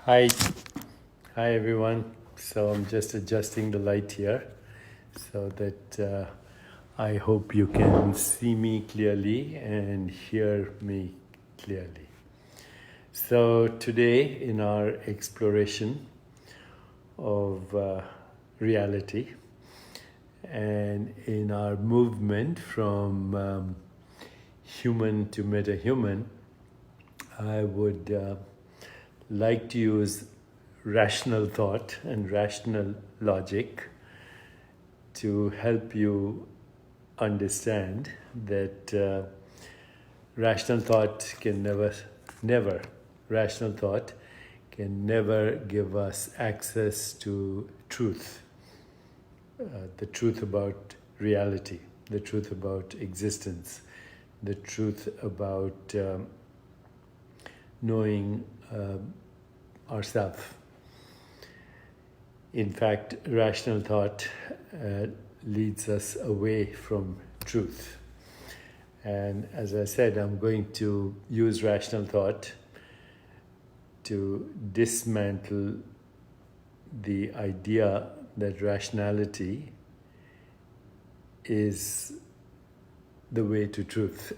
Hi, hi everyone. So I'm just adjusting the light here so that I hope you can see me clearly and hear me clearly. So today, in our exploration of reality and in our movement from human to meta-human, I would like to use rational thought and rational logic to help you understand that rational thought can rational thought can never give us access to truth, the truth about reality, the truth about existence, the truth about knowing ourselves. In fact, rational thought leads us away from truth. And as I said, I'm going to use rational thought to dismantle the idea that rationality is the way to truth.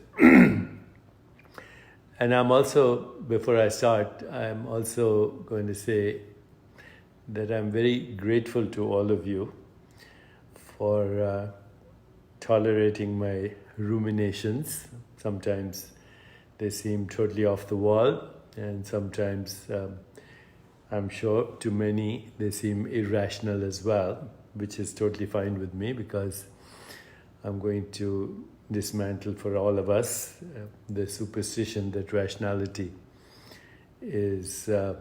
And I'm also, before I start, I'm also going to say that I'm very grateful to all of you for tolerating my ruminations. Sometimes they seem totally off the wall, and sometimes I'm sure to many they seem irrational as well, which is totally fine with me because I'm going to dismantle for all of us the superstition that rationality is the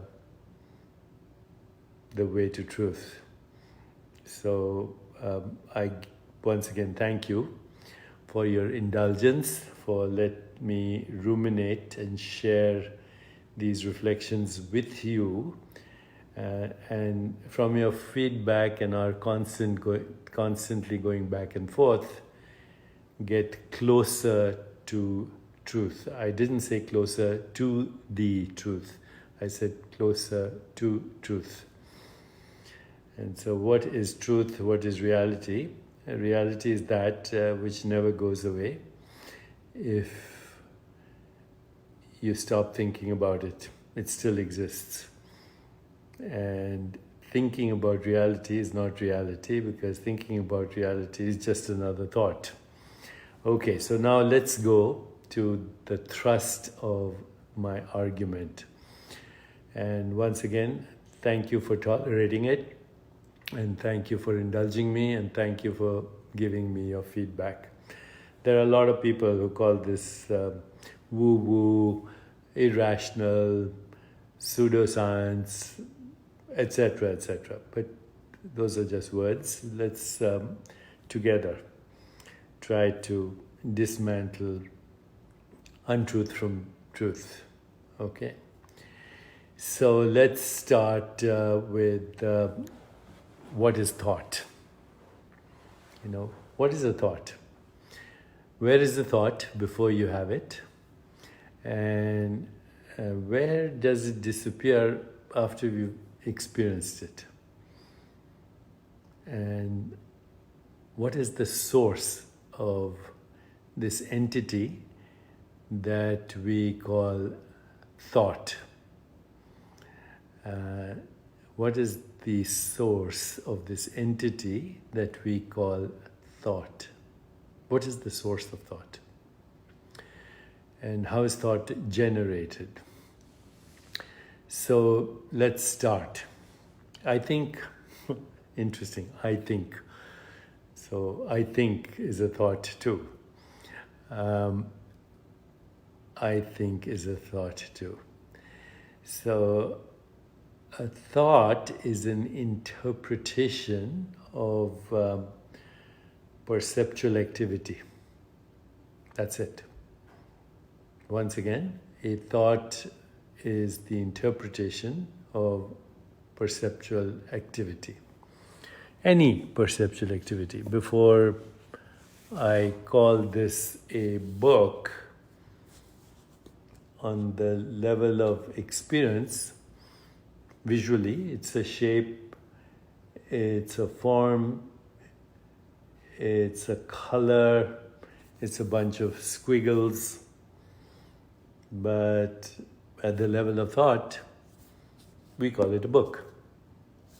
way to truth. So I once again thank you for your indulgence, for let me ruminate and share these reflections with you. And from your feedback and our constantly going back and forth, get closer to truth. I didn't say closer to the truth. I said closer to truth. And so what is truth? What is reality? Reality is that which never goes away if you stop thinking about it. It still exists. And thinking about reality is not reality, because thinking about reality is just another thought. Okay, so now let's go to the thrust of my argument. And once again, thank you for tolerating it, and thank you for indulging me, and thank you for giving me your feedback. There are a lot of people who call this woo-woo, irrational, pseudoscience, etc., etc. But those are just words. Let's together try to dismantle untruth from truth. Okay? So let's start with what is thought? What is a thought? Where is the thought before you have it? And where does it disappear after you've experienced it? And what is the source of this entity that we call thought? What is the source of this entity that we call thought? What is the source of thought? And how is thought generated? So let's start. I think, interesting, I think. So I think is a thought too. I think is a thought too. So a thought is an interpretation of perceptual activity. That's it. Once again, a thought is the interpretation of perceptual activity. Any perceptual activity. Before I call this a book, on the level of experience, visually. It's a shape, it's a form, it's a color, it's a bunch of squiggles. But at the level of thought, we call it a book.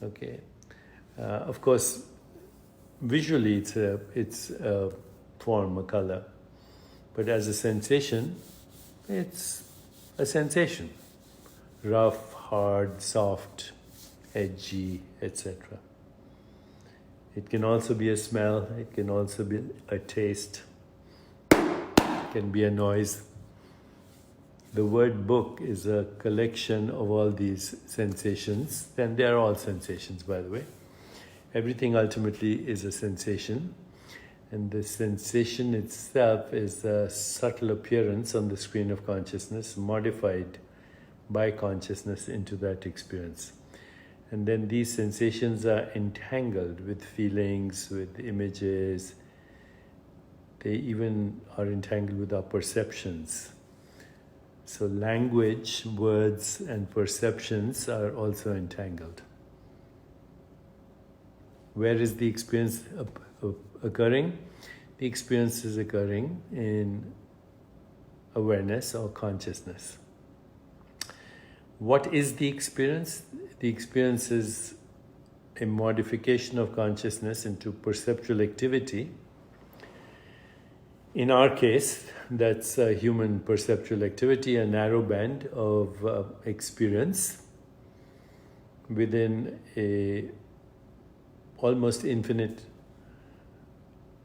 Okay. Of course, visually it's a form, a color. But as a sensation, it's a sensation. Rough, hard, soft, edgy, etc. It can also be a smell, it can also be a taste, it can be a noise. The word book is a collection of all these sensations, and they are all sensations, by the way. Everything ultimately is a sensation, and the sensation itself is a subtle appearance on the screen of consciousness, modified by consciousness into that experience. And then these sensations are entangled with feelings, with images. They even are entangled with our perceptions. So language, words, and perceptions are also entangled. Where is the experience occurring? The experience is occurring in awareness or consciousness. What is the experience? The experience is a modification of consciousness into perceptual activity. In our case, that's a human perceptual activity, a narrow band of experience within a almost infinite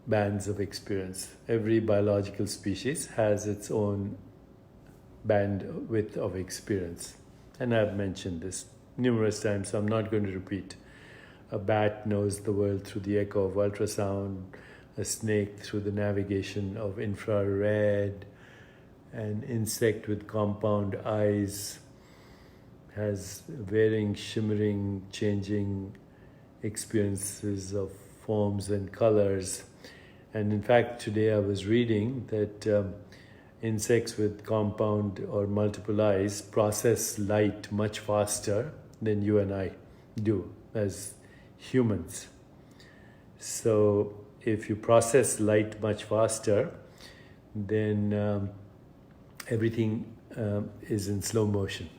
bands of experience. Every biological species has its own bandwidth of experience. And I've mentioned this numerous times, so I'm not going to repeat. A bat knows the world through the echo of ultrasound, a snake through the navigation of infrared, an insect with compound eyes has varying, shimmering, changing experiences of forms and colors. And in fact, today I was reading that insects with compound or multiple eyes process light much faster than you and I do as humans. So if you process light much faster, then everything is in slow motion.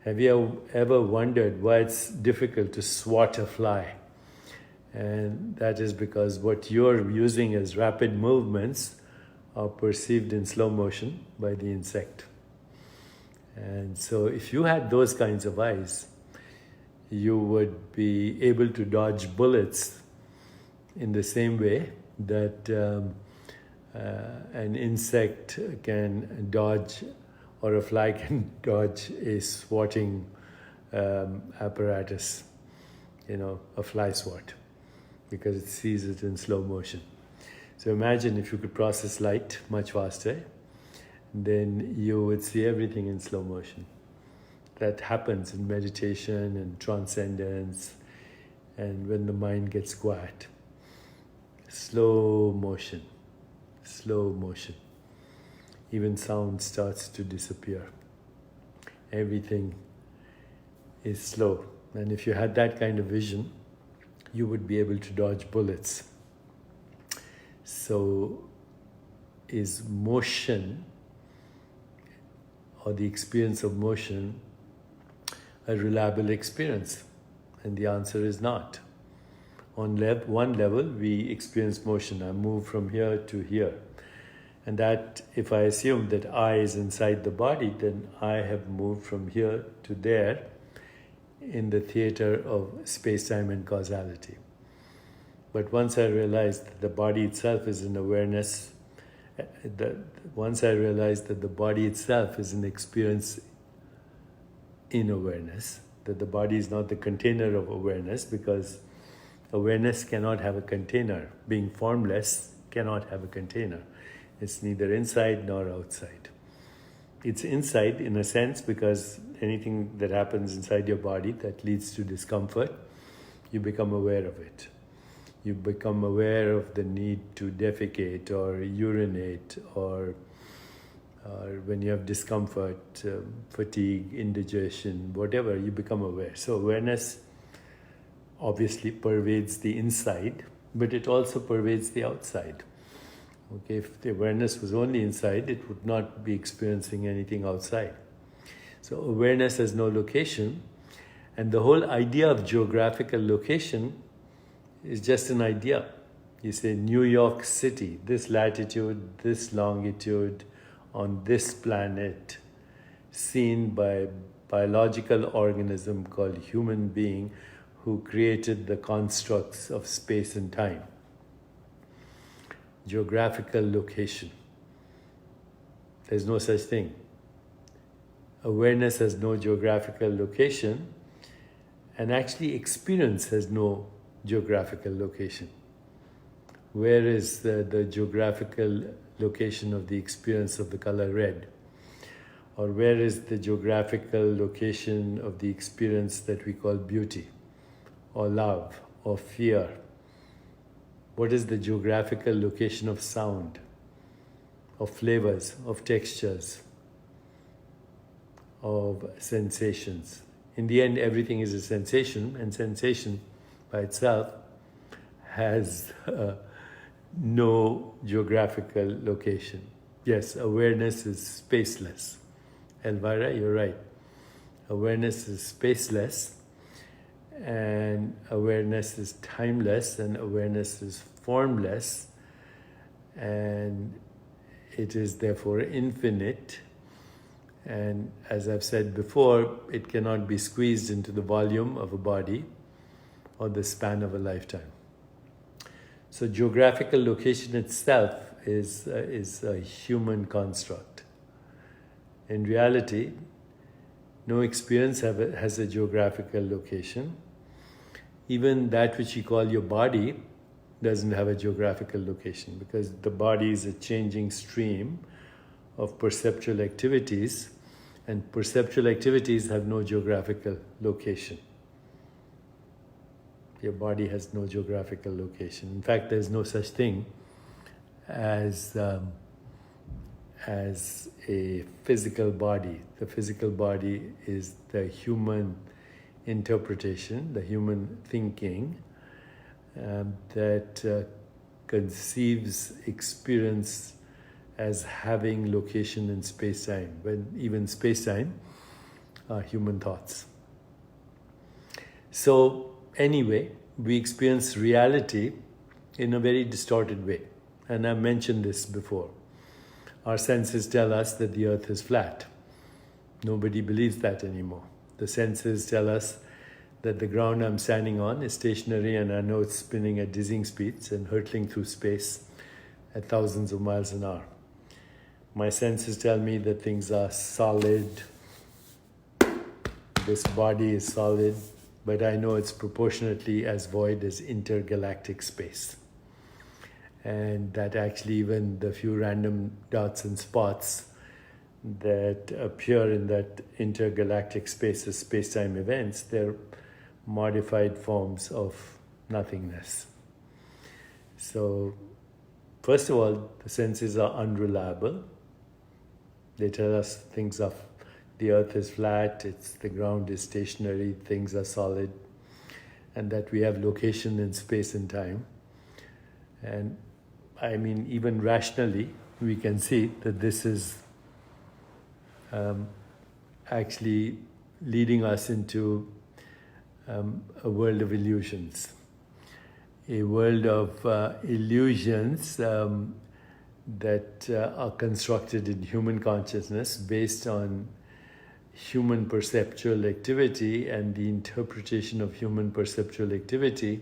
Have you ever wondered why it's difficult to swat a fly? And that is because what you're using as rapid movements are perceived in slow motion by the insect. And so if you had those kinds of eyes, you would be able to dodge bullets in the same way that an insect can dodge, or a fly can dodge a swatting apparatus, a fly swat, because it sees it in slow motion. So imagine if you could process light much faster, then you would see everything in slow motion. That happens in meditation and transcendence, and when the mind gets quiet. Slow motion, slow motion. Even sound starts to disappear. Everything is slow. And if you had that kind of vision, you would be able to dodge bullets. So, is motion, or the experience of motion, a reliable experience? And the answer is not. On one level, we experience motion. I move from here to here. And that, if I assume that I is inside the body, then I have moved from here to there in the theater of space-time and causality. But once I realize that the body itself is an awareness, once I realize that the body itself is an experience in awareness, that the body is not the container of awareness, because awareness cannot have a container. Being formless cannot have a container. It's neither inside nor outside. It's inside in a sense, because anything that happens inside your body that leads to discomfort, you become aware of it. You become aware of the need to defecate or urinate or or when you have discomfort, fatigue, indigestion, whatever, you become aware. So awareness obviously pervades the inside, but it also pervades the outside. Okay, if the awareness was only inside, it would not be experiencing anything outside. So awareness has no location, and the whole idea of geographical location is just an idea. You say New York City, this latitude, this longitude, on this planet, seen by biological organism called human being, who created the constructs of space and time. Geographical location. There's no such thing. Awareness has no geographical location, and actually experience has no geographical location. Where is the geographical location of the experience of the color red? Or where is the geographical location of the experience that we call beauty, or love, or fear? What is the geographical location of sound, of flavors, of textures, of sensations? In the end, everything is a sensation, and sensation by itself has no geographical location. Yes, awareness is spaceless. Elvira, you're right. Awareness is spaceless, and awareness is timeless, and awareness is formless, and it is therefore infinite. And as I've said before, it cannot be squeezed into the volume of a body or the span of a lifetime. So geographical location itself is a human construct. In reality, no experience has a geographical location. Even that which you call your body doesn't have a geographical location, because the body is a changing stream of perceptual activities, and perceptual activities have no geographical location. Your body has no geographical location. In fact, there's no such thing as a physical body. The physical body is the human interpretation, the human thinking that conceives experience as having location in space-time, when even space-time are human thoughts. So anyway, we experience reality in a very distorted way. And I've mentioned this before. Our senses tell us that the earth is flat. Nobody believes that anymore. The senses tell us that the ground I'm standing on is stationary, and I know it's spinning at dizzying speeds and hurtling through space at thousands of miles an hour. My senses tell me that things are solid. This body is solid, but I know it's proportionately as void as intergalactic space. And that actually even the few random dots and spots that appear in that intergalactic space as space-time events, they're modified forms of nothingness. So, first of all, the senses are unreliable. They tell us things are, the earth is flat, the ground is stationary, things are solid, and that we have location in space and time. And I mean, even rationally, we can see that this is actually leading us into a world of illusions. A world of illusions that are constructed in human consciousness based on human perceptual activity and the interpretation of human perceptual activity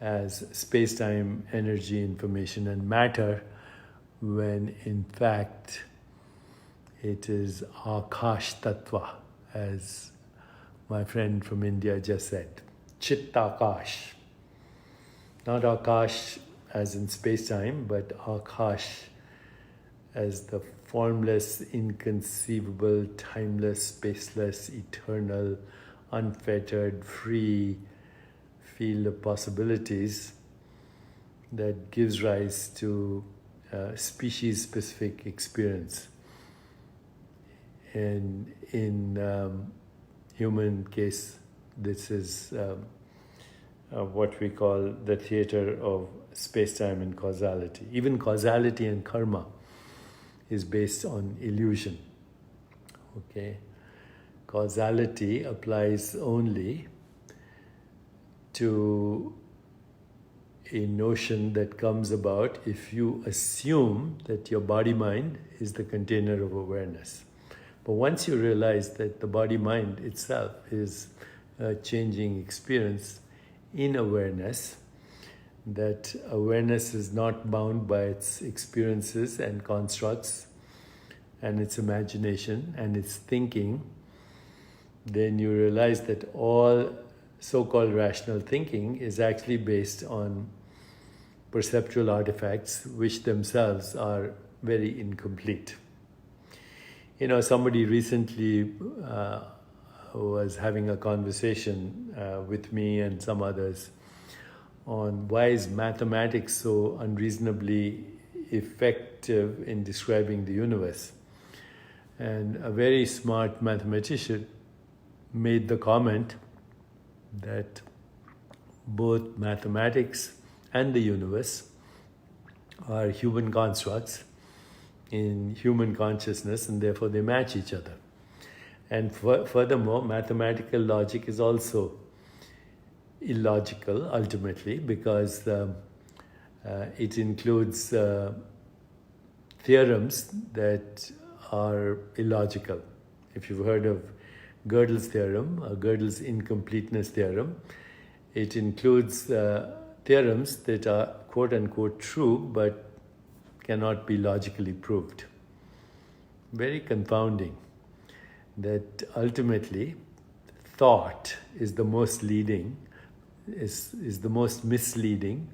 as space-time, energy, information, and matter, when in fact it is Akash Tattva, as my friend from India just said. Chittakash. Not Akash as in space-time, but Akash as the formless, inconceivable, timeless, spaceless, eternal, unfettered, free field of possibilities that gives rise to species-specific experience. And in human case, this is what we call the theater of space-time and causality. Even causality and karma is based on illusion. Okay, causality applies only to a notion that comes about if you assume that your body-mind is the container of awareness. But once you realize that the body-mind itself is a changing experience in awareness, that awareness is not bound by its experiences and constructs and its imagination and its thinking, then you realize that all so-called rational thinking is actually based on perceptual artifacts which themselves are very incomplete. You know, somebody recently was having a conversation with me and some others on why is mathematics so unreasonably effective in describing the universe. And a very smart mathematician made the comment that both mathematics and the universe are human constructs in human consciousness, and therefore they match each other. And furthermore, mathematical logic is also illogical ultimately, because it includes theorems that are illogical. If you've heard of Gödel's theorem, or Gödel's incompleteness theorem, it includes theorems that are quote-unquote true but cannot be logically proved. Very confounding that ultimately thought is the most leading, is the most misleading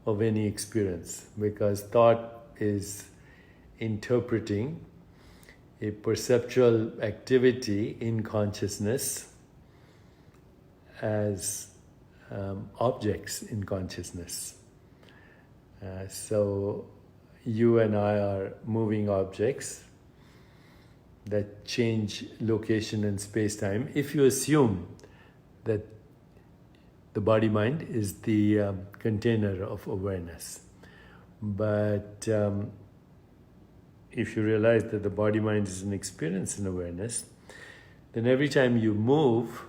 of any experience, because thought is interpreting a perceptual activity in consciousness as objects in consciousness. So you and I are moving objects that change location and space-time if you assume that the body-mind is the container of awareness. But if you realize that the body-mind is an experience in awareness, then every time you move,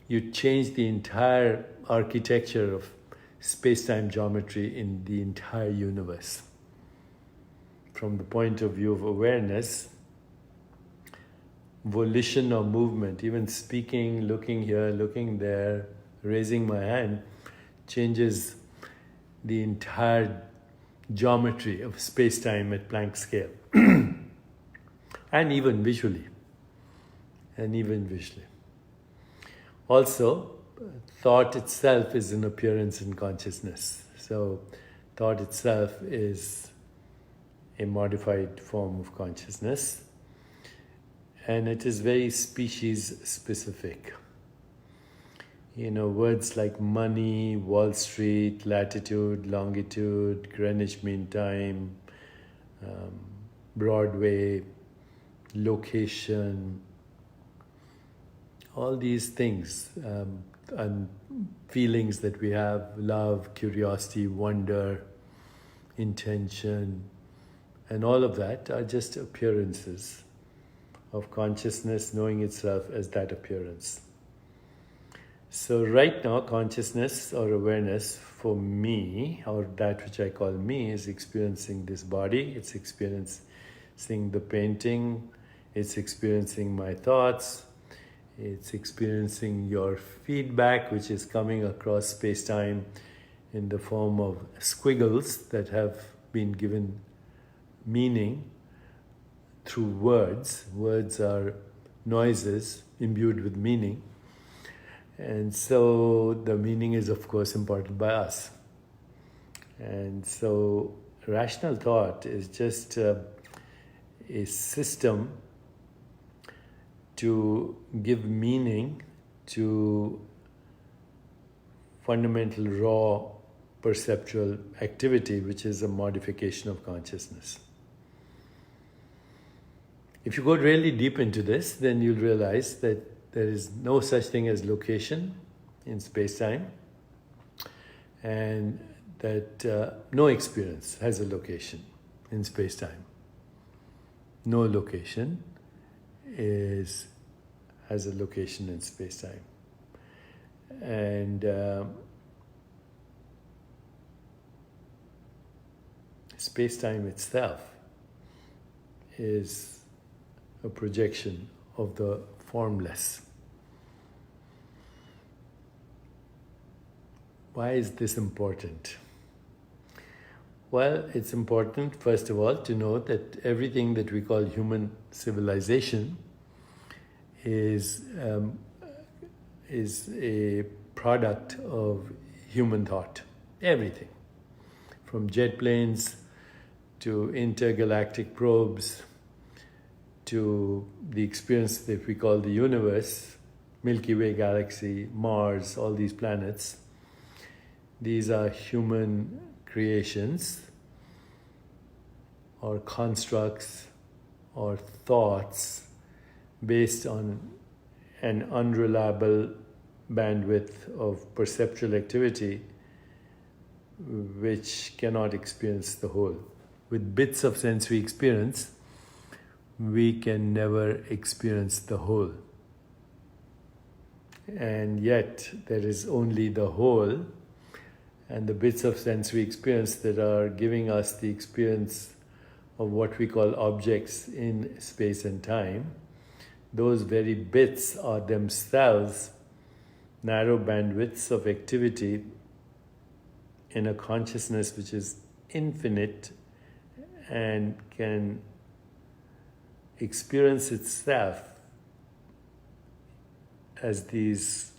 you change the entire architecture of space-time geometry in the entire universe. From the point of view of awareness, volition or movement, even speaking, looking here, looking there, raising my hand, changes the entire geometry of space-time at Planck scale. And even visually. Also, thought itself is an appearance in consciousness. So, thought itself is a modified form of consciousness, and it is very species specific. You know, words like money, Wall Street, latitude, longitude, Greenwich Mean Time, Broadway, location, all these things, and feelings that we have, love, curiosity, wonder, intention, and all of that are just appearances of consciousness knowing itself as that appearance. So right now, consciousness or awareness for me, or that which I call me, is experiencing this body, it's experiencing the painting, it's experiencing my thoughts, it's experiencing your feedback, which is coming across space-time in the form of squiggles that have been given meaning through words. Words are noises imbued with meaning. And so the meaning is, of course, imparted by us. And so rational thought is just a system to give meaning to fundamental raw perceptual activity, which is a modification of consciousness. If you go really deep into this, then you'll realize that there is no such thing as location in space-time, and that no experience has a location in space-time. No location has a location in space-time. And space-time itself is a projection of the formless. Why is this important? Well, it's important, first of all, to know that everything that we call human civilization is a product of human thought. Everything. From jet planes to intergalactic probes to the experience that we call the universe, Milky Way galaxy, Mars, all these planets. These are human creations or constructs or thoughts based on an unreliable bandwidth of perceptual activity which cannot experience the whole. With bits of sensory experience, we can never experience the whole. And yet, there is only the whole, and the bits of sensory experience that are giving us the experience of what we call objects in space and time. Those very bits are themselves narrow bandwidths of activity in a consciousness which is infinite and can experience itself as these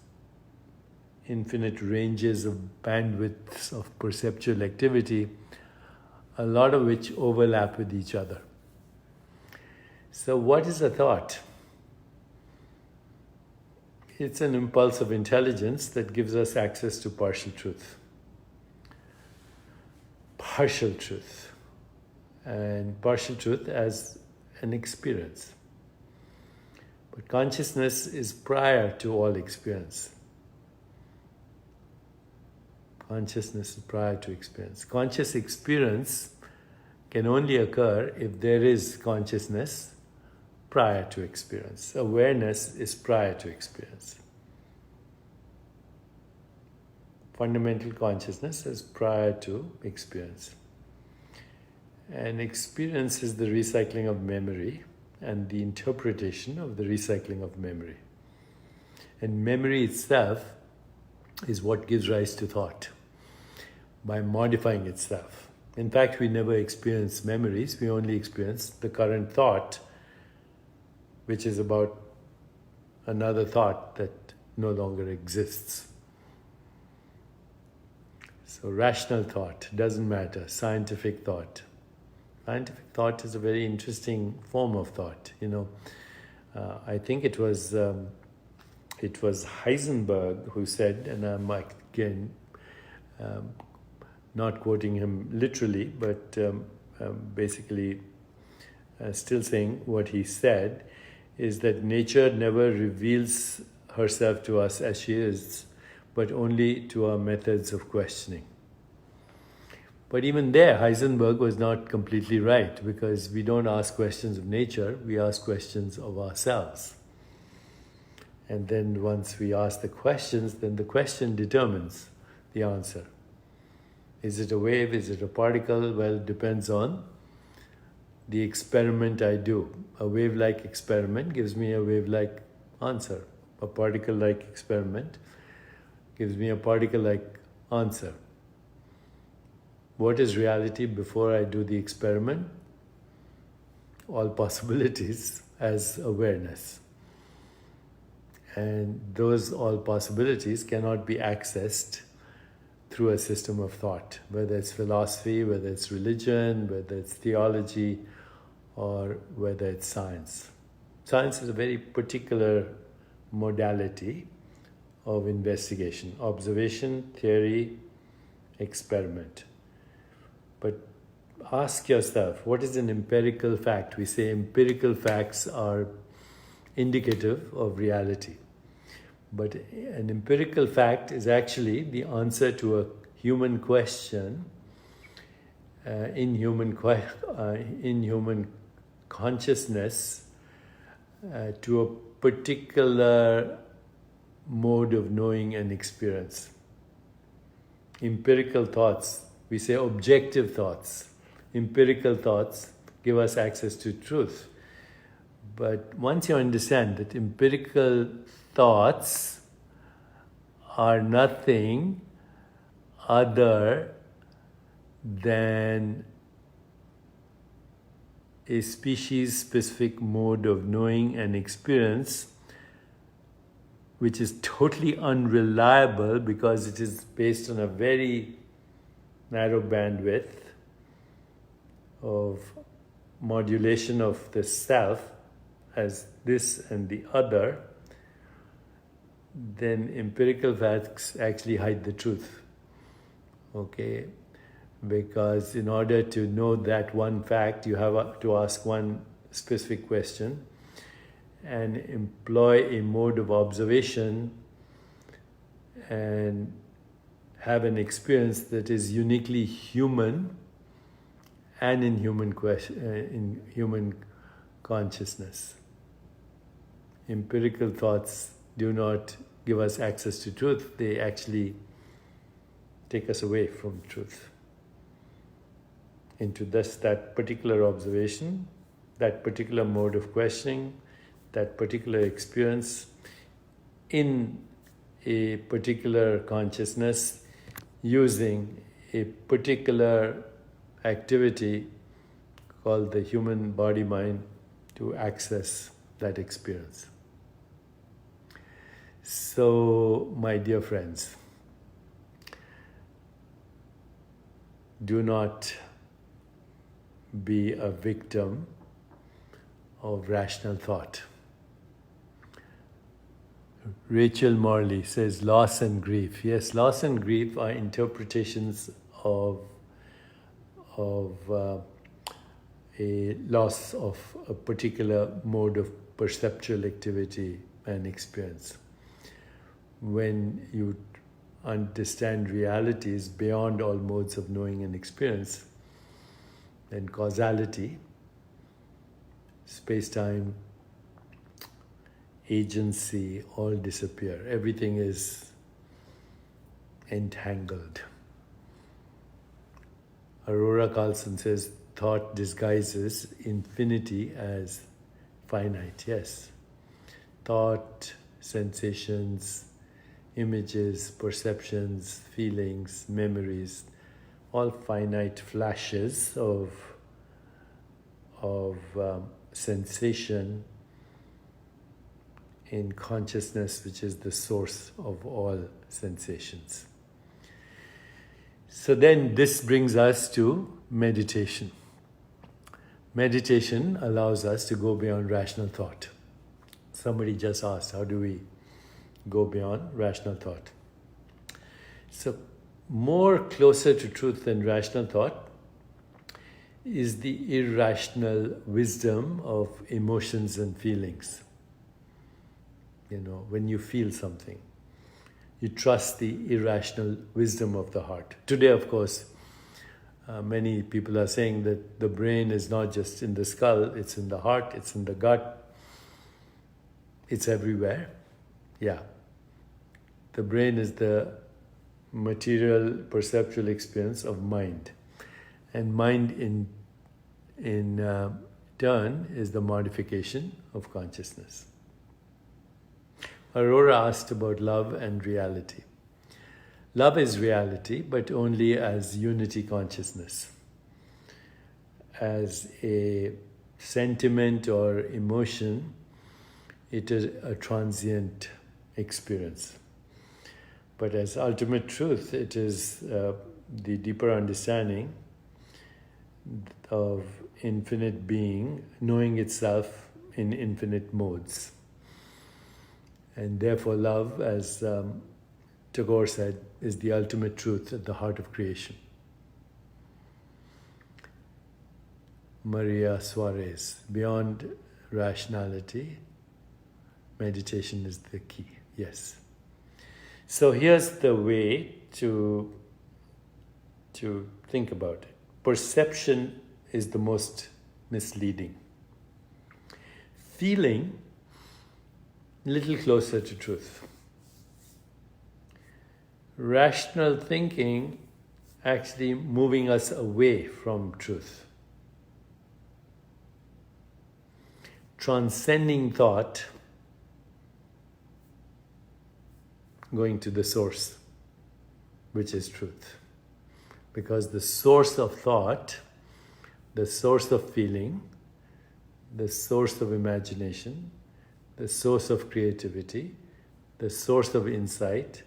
infinite ranges of bandwidths of perceptual activity, a lot of which overlap with each other. So what is a thought? It's an impulse of intelligence that gives us access to partial truth. Partial truth. And partial truth as an experience. But consciousness is prior to all experience. Consciousness is prior to experience. Conscious experience can only occur if there is consciousness prior to experience. Awareness is prior to experience. Fundamental consciousness is prior to experience. And experience is the recycling of memory and the interpretation of the recycling of memory. And memory itself is what gives rise to thought by modifying itself. In fact, we never experience memories, we only experience the current thought, which is about another thought that no longer exists. So rational thought doesn't matter, scientific thought. Scientific thought is a very interesting form of thought. I think it was Heisenberg who said, and I'm again not quoting him literally, but basically still saying what he said, is that nature never reveals herself to us as she is, but only to our methods of questioning. But even there, Heisenberg was not completely right, because we don't ask questions of nature, we ask questions of ourselves. And then once we ask the questions, then the question determines the answer. Is it a wave? Is it a particle? Well, it depends on the experiment I do. A wave-like experiment gives me a wave-like answer. A particle-like experiment gives me a particle-like answer. What is reality before I do the experiment? All possibilities as awareness. And those all possibilities cannot be accessed through a system of thought, whether it's philosophy, whether it's religion, whether it's theology, or whether it's science. Science is a very particular modality of investigation: observation, theory, experiment. But ask yourself, what is an empirical fact? We say empirical facts are indicative of reality. But an empirical fact is actually the answer to a human question in human consciousness to a particular mode of knowing and experience. Empirical thoughts, we say objective thoughts. Empirical thoughts give us access to truth. But once you understand that empirical thoughts are nothing other than a species-specific mode of knowing and experience, which is totally unreliable because it is based on a very narrow bandwidth of modulation of the self as this and the other, then empirical facts actually hide the truth. Okay? Because in order to know that one fact, you have to ask one specific question and employ a mode of observation and have an experience that is uniquely human and in human consciousness. Empirical thoughts do not give us access to truth. They actually take us away from truth into that particular observation, that particular mode of questioning, that particular experience in a particular consciousness using a particular activity called the human body-mind to access that experience. So, my dear friends, do not be a victim of rational thought. Rachel Morley says loss and grief. Yes, loss and grief are interpretations of a loss of a particular mode of perceptual activity and experience. When you understand realities beyond all modes of knowing and experience, then causality, space-time, agency all disappear. Everything is entangled. Aurora Carlson says, thought disguises infinity as finite. Yes. Thought, sensations, images, perceptions, feelings, memories, all finite flashes of sensation in consciousness, which is the source of all sensations. So then this brings us to meditation. Meditation allows us to go beyond rational thought. Somebody just asked, how do we go beyond rational thought? So more closer to truth than rational thought is the irrational wisdom of emotions and feelings. You know, when you feel something, you trust the irrational wisdom of the heart. Today, of course, many people are saying that the brain is not just in the skull, it's in the heart, it's in the gut, it's everywhere. Yeah. The brain is the material perceptual experience of mind. And mind in turn is the modification of consciousness. Aurora asked about love and reality. Love is reality, but only as unity consciousness. As a sentiment or emotion, it is a transient experience. But as ultimate truth, it is the deeper understanding of infinite being, knowing itself in infinite modes. And therefore love, as Tagore said, is the ultimate truth at the heart of creation. Maria Suarez. Beyond rationality, meditation is the key. Yes. So here's the way to think about it. Perception is the most misleading. Feeling, a little closer to truth. Rational thinking actually moving us away from truth. Transcending thought, going to the source, which is truth. Because the source of thought, the source of feeling, the source of imagination, the source of creativity, the source of insight,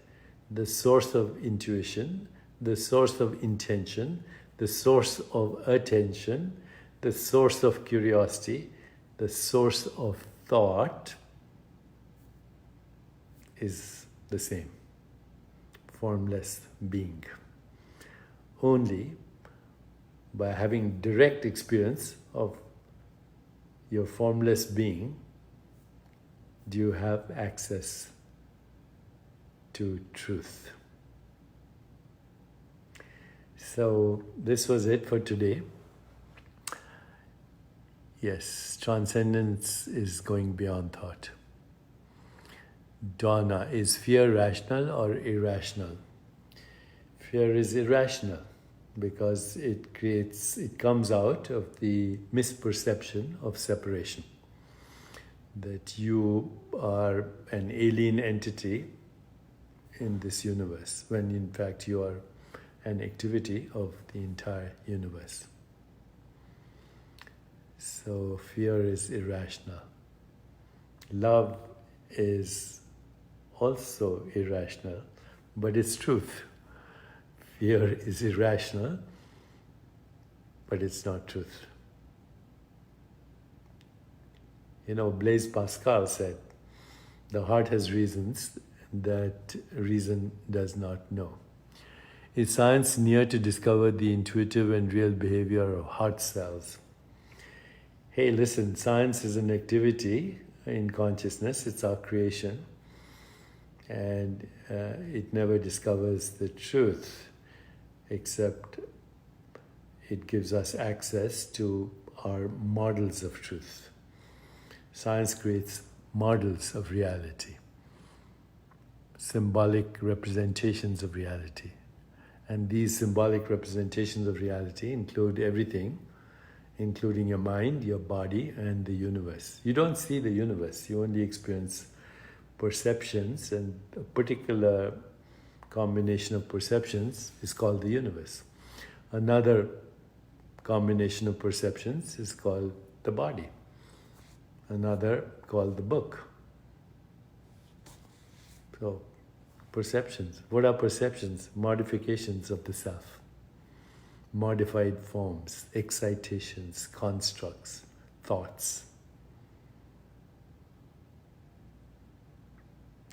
the source of intuition, the source of intention, the source of attention, the source of curiosity, the source of thought is the same, formless being. Only by having direct experience of your formless being do you have access to truth. So this was it for today. Yes, transcendence is going beyond thought. Donna, is fear rational or irrational? Fear is irrational because it comes out of the misperception of separation. That you are an alien entity in this universe, when in fact you are an activity of the entire universe. So fear is irrational. Love is also irrational, but it's truth. Fear is irrational, but it's not truth. Blaise Pascal said, the heart has reasons that reason does not know. Is science near to discover the intuitive and real behavior of heart cells? Hey, listen, science is an activity in consciousness. It's our creation. And it never discovers the truth, except it gives us access to our models of truth. Science creates models of reality, symbolic representations of reality. And these symbolic representations of reality include everything, including your mind, your body, and the universe. You don't see the universe, you only experience perceptions, and a particular combination of perceptions is called the universe. Another combination of perceptions is called the body. Another called the book. So, perceptions. What are perceptions? Modifications of the self. Modified forms, excitations, constructs, thoughts.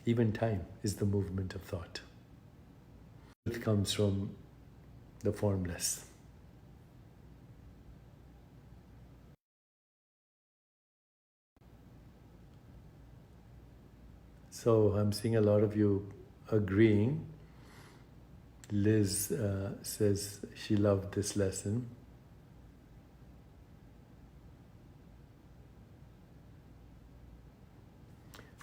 Even time is the movement of thought. It comes from the formless. So I'm seeing a lot of you agreeing. Liz says she loved this lesson.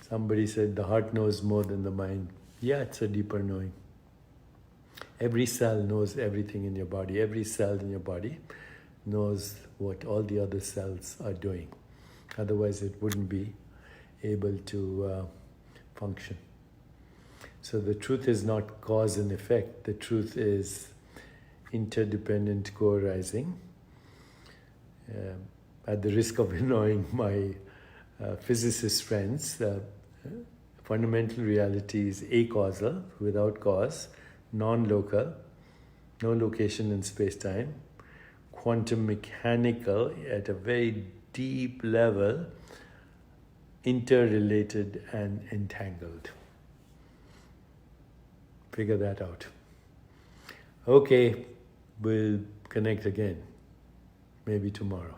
Somebody said the heart knows more than the mind. Yeah, it's a deeper knowing. Every cell knows everything in your body. Every cell in your body knows what all the other cells are doing. Otherwise, it wouldn't be able to function. So the truth is not cause and effect. The truth is interdependent co-arising. At the risk of annoying my physicist friends, fundamental reality is acausal, without cause, non-local, no location in space-time, quantum mechanical at a very deep level, interrelated and entangled. Figure that out. Okay, we'll connect again, maybe tomorrow.